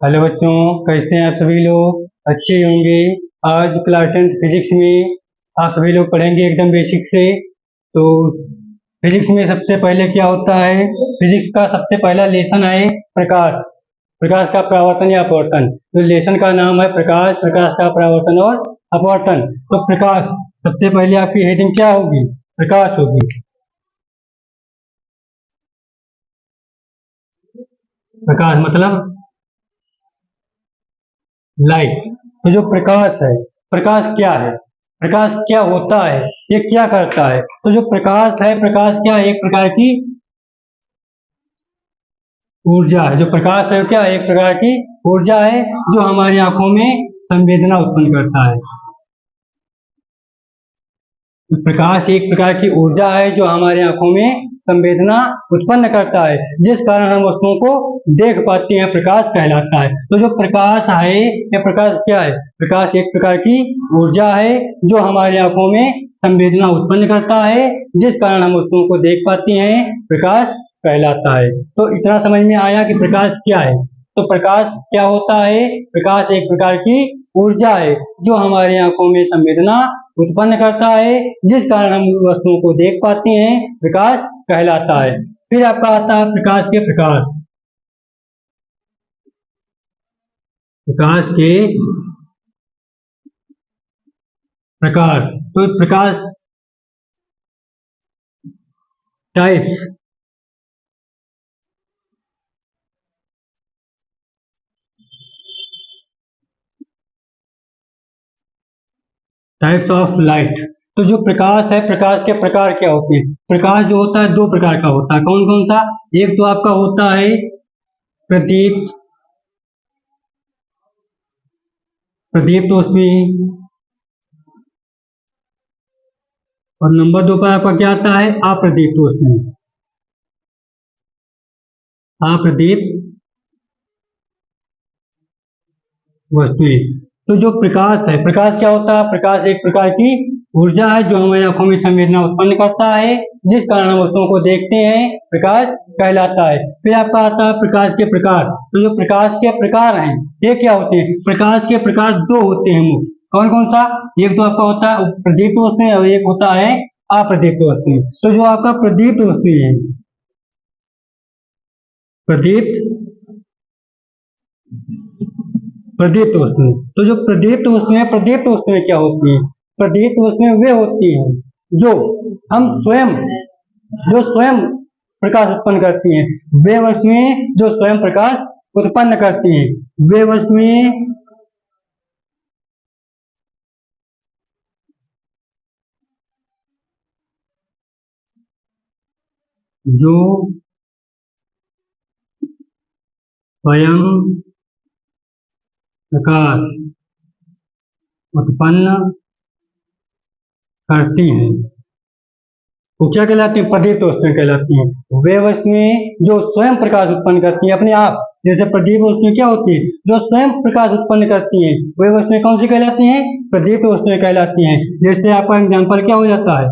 Hello बच्चों, कैसे हैं आप सभी लोग? अच्छे होंगे। आज क्लास 10 फिजिक्स में आप सभी लोग पढ़ेंगे एकदम बेसिक से। तो फिजिक्स में सबसे पहले क्या होता है? फिजिक्स का सबसे पहला लेसन है प्रकाश। प्रकाश का परावर्तन या अपवर्तन। तो लेसन का नाम है प्रकाश, प्रकाश का परावर्तन और अपवर्तन। तो प्रकाश, सबसे पहले आपकी हेडिंग क्या होगी? प्रकाश होगी। प्रकाश मतलब लाइट। तो जो प्रकाश है, प्रकाश क्या है, प्रकाश क्या होता है, ये क्या करता है? तो जो प्रकाश है, प्रकाश क्या है? एक प्रकार की ऊर्जा है। जो प्रकाश है, क्या है? एक प्रकार की ऊर्जा है जो हमारी आंखों में संवेदना उत्पन्न करता है। तो प्रकाश एक प्रकार की ऊर्जा है जो हमारी आंखों में संवेदना उत्पन्न करता है, जिस कारण हम वस्तुओं को देख पाते हैं, प्रकाश कहलाता है। तो जो प्रकाश है, यह प्रकाश क्या है? प्रकाश एक प्रकार की ऊर्जा है जो हमारी आंखों में संवेदना उत्पन्न करता है, जिस कारण हम वस्तुओं को देख पाते हैं, प्रकाश कहलाता है। तो इतना समझ में आया कि प्रकाश क्या है। तो प्रकाश क्या होता है? प्रकाश एक प्रकार की ऊर्जा है जो हमारी आंखों में संवेदना उत्पन्न करता है, जिस कारण हम वस्तुओं को देख पाते हैं, प्रकाश कहलाता है। फिर आपका आता है प्रकाश के प्रकार। प्रकाश के प्रकार। तो प्रकाश टाइप्स। Types of light. तो जो प्रकाश है, प्रकाश के प्रकार क्या होते हैं? प्रकाश जो होता है दो प्रकार का होता है। कौन कौन सा? एक तो आपका होता है प्रदीप्त, प्रदीप्त रोशनी। और नंबर दो पर आपका क्या आता है? अप्रदीप्त रोशनी। अप्रदीप्त वस्तुएं। तो जो प्रकाश है, प्रकाश क्या होता है? प्रकाश एक प्रकार की ऊर्जा है जो हमारी आंखों में संवेदना उत्पन्न करता है, जिस कारण हम वस्तुओं को देखते हैं, प्रकाश कहलाता है। फिर आपका आता है प्रकाश के प्रकार। तो जो प्रकाश के प्रकार हैं, ये क्या होते हैं? प्रकाश के प्रकार दो होते हैं मुख्य। कौन कौन सा? एक तो आपका होता है प्रदीप्त वस्तुएं और एक होता है अप्रदीप्त वस्तुएं। तो जो आपका प्रदीप्त वस्तुएं है, प्रदीप्त प्रदीप्त वस्तुएं। तो जो प्रदीप्त वस्तुएं, प्रदीप्त वस्तुएं क्या होती हैं? प्रदीप्त वस्तुएं वे होती हैं जो हम स्वयं, जो स्वयं प्रकाश उत्पन्न करती हैं। वे वस्तुएं जो स्वयं प्रकाश उत्पन्न करती हैं, वे वस्तुएं जो स्वयं प्रकाश उत्पन्न करती हैं, वो क्या कहलाती है? प्रदीप्त वस्तुएं कहलाती हैं। वे वस्तुएं जो स्वयं प्रकाश उत्पन्न करती हैं अपने आप। जैसे प्रदीप्त वस्तुएं क्या होती हैं? जो स्वयं प्रकाश उत्पन्न करती हैं। वे वस्तुएं कौन सी कहलाती हैं? प्रदीप्त वस्तुएं कहलाती हैं। जैसे आपका एग्जाम्पल क्या हो जाता है?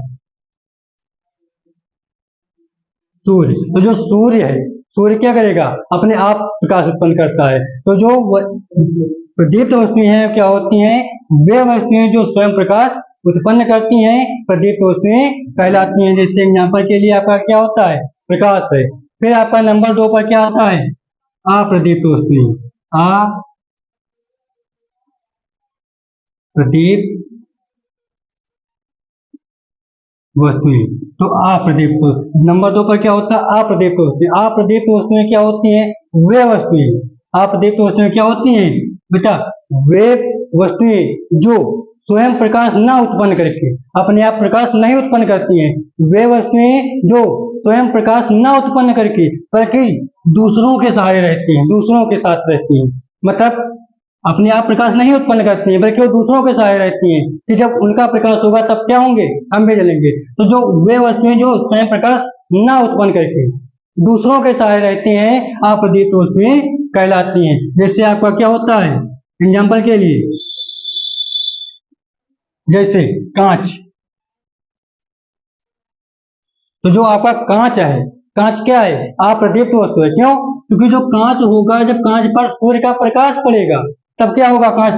सूर्य। तो जो सूर्य है, सूर्य क्या करेगा? अपने आप प्रकाश उत्पन्न करता है। तो जो प्रदीप्त वस्तुएं हैं क्या होती हैं? वे वस्तुएं जो स्वयं प्रकाश उत्पन्न करती हैं, प्रदीप्त वस्तुएं कहलाती हैं। जैसे एग्जाम्पल के लिए आपका क्या होता है? प्रकाश है। फिर आपका नंबर दो पर क्या आता है? अप्रदीप्त वस्तुएं। अप्रदीप्त वस्तुएं। तो अप्रदीप्त नंबर दो पर क्या होता है? अप्रदीप्त वस्तुएं। अप्रदीप्त वस्तुएं क्या होती हैं? वे वस्तुएं। अप्रदीप्त वस्तुएं क्या होती हैं बेटा? वे वस्तुएं जो स्वयं प्रकाश न उत्पन्न करके, अपने आप प्रकाश नहीं उत्पन्न करती हैं। वे वस्तुएं जो स्वयं प्रकाश न उत्पन्न करके बल्कि दूसरों के सहारे रहती हैं, दूसरों के साथ रहती हैं। मतलब अपने आप प्रकाश नहीं उत्पन्न करती हैं, बल्कि वो दूसरों के सहारे रहती हैं कि जब उनका प्रकाश होगा तब क्या होंगे? हम भी जलेंगे। तो जो वे वस्तुएं जो स्वयं प्रकाश न उत्पन्न करके दूसरों के सहारे रहती हैं, अप्रदीप्त वस्तुएं कहलाती हैं। जैसे आपका क्या होता है? एग्जाम्पल के लिए, जैसे कांच। तो जो आपका कांच है, कांच क्या है? अप्रदीप्त वस्तु है। क्यों? क्योंकि जो कांच होगा, जब कांच पर सूर्य का प्रकाश पड़ेगा तब क्या होगा? कांच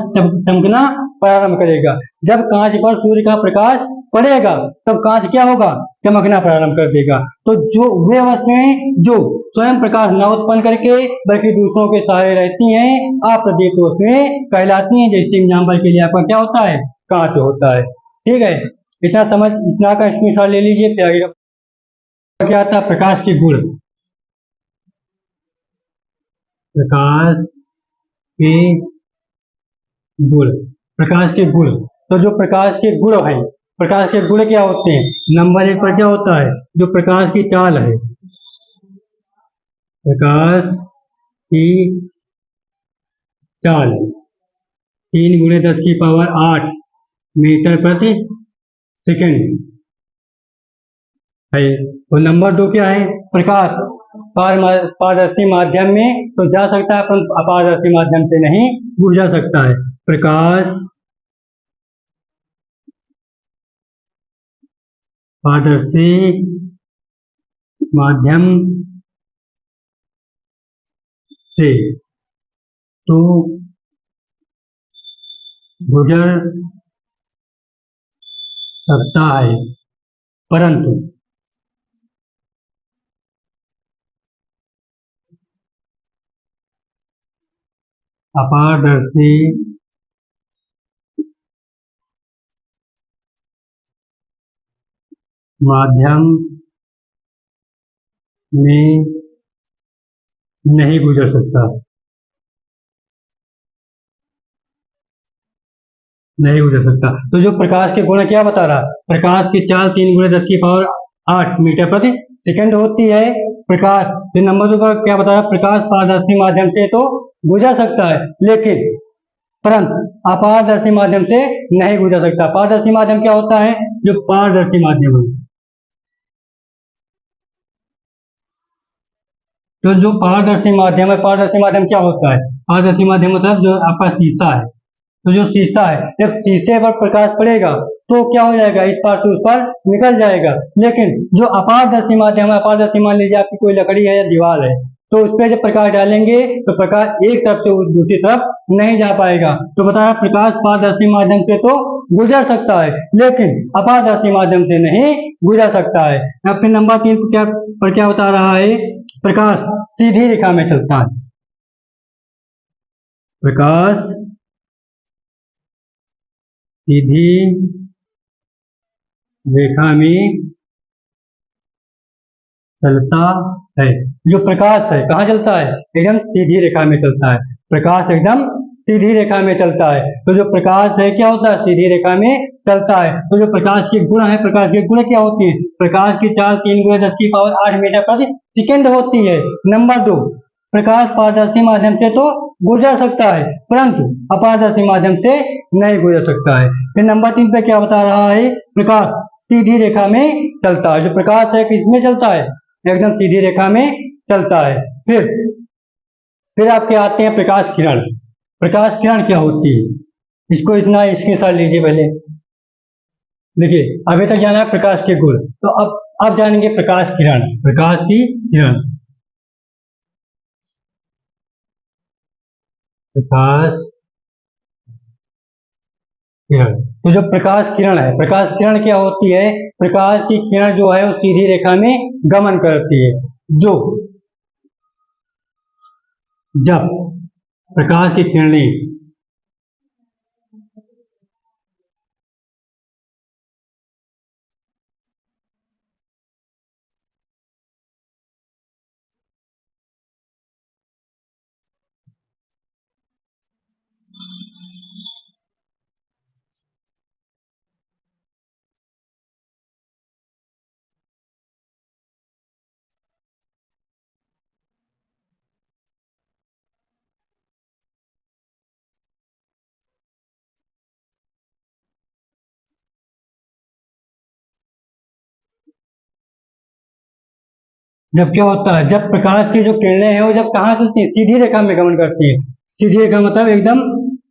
चमकना प्रारंभ करेगा। जब कांच पर सूर्य का प्रकाश पड़ेगा तब कांच क्या होगा? चमकना प्रारंभ कर देगा। तो जो वे वस्तुएं जो स्वयं प्रकाश न उत्पन्न करके बल्कि दूसरों के सहारे रहती हैं, अप्रदीप्त वस्तुएं कहलाती हैं। जैसे एग्जाम्पल के लिए आपका क्या होता है? कांच होता है। ठीक है, इतना का स्क्रीनशॉट ले लीजिए। फिर आगे का क्या आता है? प्रकाश के गुण। प्रकाश के गुण। प्रकाश के गुण। तो जो प्रकाश के गुण है, प्रकाश के गुण क्या होते हैं? नंबर 1 पर क्या होता है? जो प्रकाश की चाल है, प्रकाश की चाल 3 गुणे 10 की पावर 8 मीटर प्रति सेकंड है। और नंबर 2 क्या है? प्रकाश पारदर्शी माध्यम में तो जा सकता है, परंतु अपारदर्शी माध्यम से नहीं गुजर सकता है। प्रकाश पारदर्शी माध्यम से तो गुजर सकता है, परंतु अपारदर्शी माध्यम में नहीं गुजर सकता, नहीं गुजर सकता। तो जो प्रकाश के गुण क्या बता रहा? प्रकाश की चाल 3 गुणे 10 की पावर 8 मीटर प्रति सेकंड होती है। प्रकाश फिर नंबर 2 पर क्या बता रहा? प्रकाश पारदर्शी माध्यम से तो गुजर सकता है, लेकिन परंतु अपारदर्शी माध्यम से नहीं गुजर सकता। पारदर्शी माध्यम क्या होता है? जो पारदर्शी माध्यम है, तो जो पारदर्शी माध्यम है, पारदर्शी माध्यम क्या होता है? पारदर्शी माध्यम मतलब जो आपका शीशा है, तो जो शीशा है, जब शीशे पर प्रकाश पड़ेगा तो क्या हो जाएगा? इस पार से उस पार निकल जाएगा। लेकिन जो अपारदर्शी माध्यम है, अपारदर्शी मान लीजिए आपकी कोई लकड़ी है या दीवार है, तो उस पर जब प्रकाश डालेंगे तो प्रकाश एक तरफ से दूसरी तरफ नहीं जा पाएगा। तो बताया प्रकाश पारदर्शी माध्यम से तो गुजर सकता है, लेकिन अपारदर्शी माध्यम से नहीं गुजर सकता है। अब फिर नंबर 3 पर क्या बता रहा है? प्रकाश सीधी रेखा में चलता है। प्रकाश सीधी रेखा में चलता है। जो प्रकाश है कहाँ चलता है? एकदम सीधी रेखा में चलता है। प्रकाश एकदम सीधी रेखा में चलता है। तो जो प्रकाश है क्या होता है? सीधी रेखा में चलता है। तो जो प्रकाश के गुण है, प्रकाश के गुण क्या होती है? प्रकाश की चाल 3 गुणे 10 की पावर 8 मीटर प्रति सेकंड होती है। नंबर 2, प्रकाश पारदर्शी माध्यम से तो गुजर सकता है, परंतु अपारदर्शी माध्यम से नहीं गुजर सकता है। फिर नंबर 3 पे क्या बता रहा है? प्रकाश सीधी रेखा में चलता है। जो प्रकाश है किसमें चलता है? एकदम सीधी रेखा में चलता है। फिर आपके आते हैं प्रकाश किरण। प्रकाश किरण क्या होती है? इसको इतना स्क्रीनशॉट लीजिए पहले। देखिए अभी तक जाना है प्रकाश के गुण, तो अब जानेंगे प्रकाश किरण, प्रकाश की किरण। प्रकाश किरण, तो जो प्रकाश किरण है, प्रकाश किरण क्या होती है? प्रकाश की किरण जो है वो सीधी रेखा में गमन करती है। जो जब प्रकाश की किरणें जब क्या होता है? जब प्रकाश की जो किरणें हैं वो जब कहाँ चलती हैं? सीधी रेखा में गमन करती है। सीधी रेखा मतलब एकदम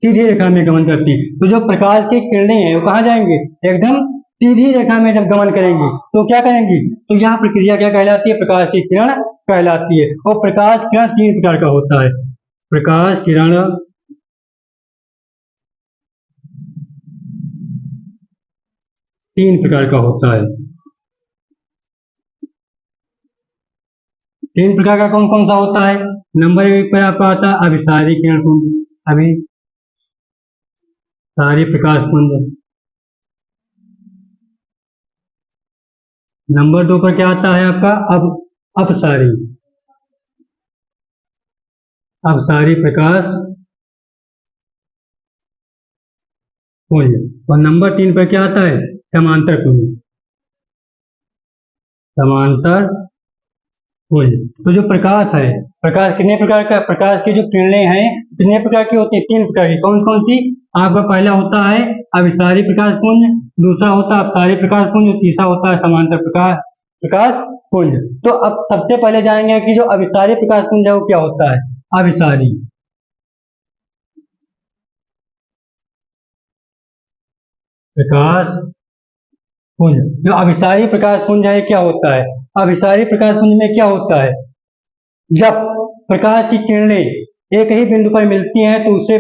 सीधी रेखा में गमन करती है। तो जो प्रकाश की किरणें हैं वो कहाँ जाएंगे? एकदम सीधी रेखा में जब गमन करेंगी तो क्या करेंगी, तो यह प्रक्रिया क्या कहलाती है, प्रकाश की किरण कहलाती है। और प्रकाश किरण 3 प्रकार का होता है। प्रकाश किरण 3 प्रकार का होता है। 3 प्रकार का कौन कौन सा होता है? नंबर 1 पर आपका आता है अभिसारी किरण पुंज, अभिसारी प्रकाश पुंज। नंबर 2 पर क्या आता है आपका अपसारी, अपसारी प्रकाश पुंज। और नंबर 3 पर क्या आता है, समांतर पुंज, समांतर पुंज। तो जो प्रकाश है, प्रकाश कितने प्रकार का, प्रकाश की जो किरणें हैं कितने प्रकार की होती है, 3 प्रकार की। कौन कौन सी? आपका पहला होता है अभिसारी प्रकाश पुंज, दूसरा होता है अपसारी प्रकाश पुंज, तीसरा होता है समांतर प्रकाश पुंज। तो अब सबसे पहले जानेंगे कि जो अभिसारी प्रकाश पुंज है वो क्या होता है। अभिसारी प्रकाश पुंज, जो अभिसारी प्रकाश पुंज है क्या होता है, अभिसारी प्रकाश पुंज में क्या होता है, जब प्रकाश की किरणें एक ही बिंदु पर मिलती हैं तो उसे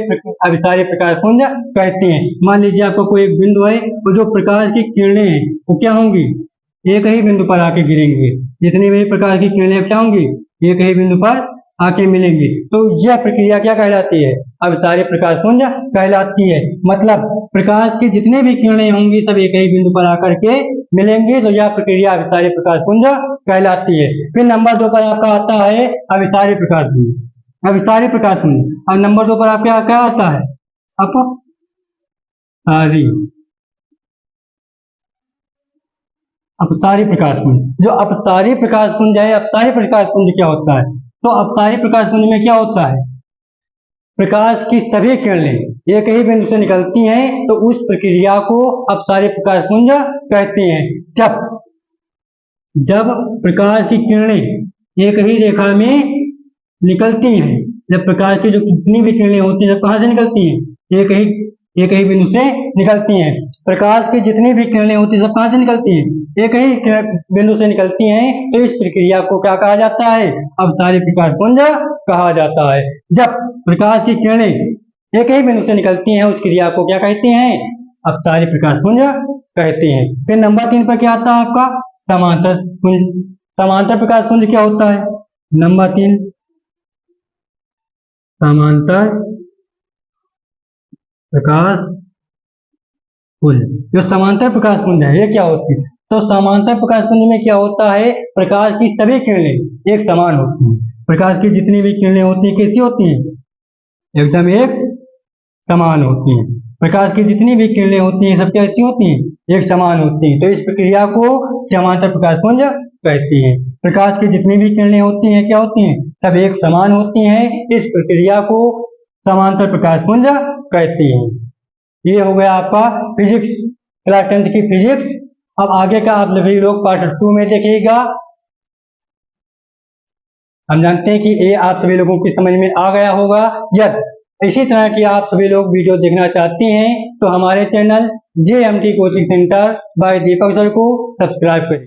अभिसारी प्रकाश पुंज कहते हैं। मान लीजिए आपका कोई एक बिंदु है तो जो प्रकाश की किरणें हैं वो क्या होंगी, एक ही बिंदु पर आके गिरेंगे। जितनी भी प्रकाश की किरणें क्या होंगी, एक ही बिंदु पर आके मिलेंगी। तो यह प्रक्रिया क्या कहलाती है, अभिसारी प्रकाश पुंज कहलाती है। मतलब प्रकाश की जितनी भी किरणें होंगी सब एक ही बिंदु पर आकर के मिलेंगे, तो यह प्रक्रिया अभिसारी प्रकाश पुंज कहलाती है। फिर नंबर 2 पर आपका आता है अभिसारी प्रकाश पुंज, अभिसारी प्रकाश पुंज। और नंबर 2 पर आपका क्या आता है, अपसारी प्रकाश पुंज। जो अपसारी प्रकाश पुंज है, अपसारी प्रकाश पुंज क्या होता है, तो अपसारी प्रकाश पुंज में क्या होता है, प्रकाश की सभी किरणें एक ही बिंदु से निकलती हैं तो उस प्रक्रिया को अपसारी प्रकाश पुंज कहते हैं। जब प्रकाश की किरणें एक ही रेखा में निकलती हैं, जब प्रकाश की जो कितनी भी किरणें होती हैं सब कहाँ से निकलती हैं, एक ही बिंदु से निकलती हैं। प्रकाश की जितनी भी किरणें होती हैं सब कहाँ से निकलती हैं, एक ही बिंदु से निकलती हैं। तो इस प्रक्रिया को क्या कहा जाता है, अपसारी प्रकाश पुंज कहा जाता है। जब प्रकाश की किरणें एक ही बिंदु से निकलती हैं उस क्रिया को क्या कहते हैं, अपसारी प्रकाश पुंज कहते हैं। फिर नंबर 3 पर क्या आता है आपका, समांतर पुंज। समांतर प्रकाश पुंज क्या होता है, नंबर 3 समांतर प्रकाश पुंज। जो समांतर प्रकाश पुंज है ये क्या होती है, तो समांतर प्रकाश पुंज में क्या होता है, प्रकाश की सभी किरणें एक समान होती हैं। प्रकाश की जितनी भी किरणें होती हैं कैसी होती हैं, एकदम एक समान होती हैं। प्रकाश की जितनी भी किरणें होती हैं सब कैसी होती हैं, एक समान होती हैं। तो इस प्रक्रिया को समांतर प्रकाश पुंज कहते हैं। प्रकाश की जितनी भी किरणें होती हैं क्या होती हैं, सब एक समान होती हैं। इस प्रक्रिया को समांतर प्रकाश पुंज कहते हैं। ये हो गया आपका फिजिक्स, क्लास 10th की फिजिक्स। अब आगे का आप सभी लोग पार्ट 2 में देखिएगा। हम जानते हैं कि ये आप सभी लोगों की समझ में आ गया होगा। यदि इसी तरह की आप सभी लोग वीडियो देखना चाहते हैं तो हमारे channel JMT coaching centre by Deepak sir को सब्सक्राइब करें।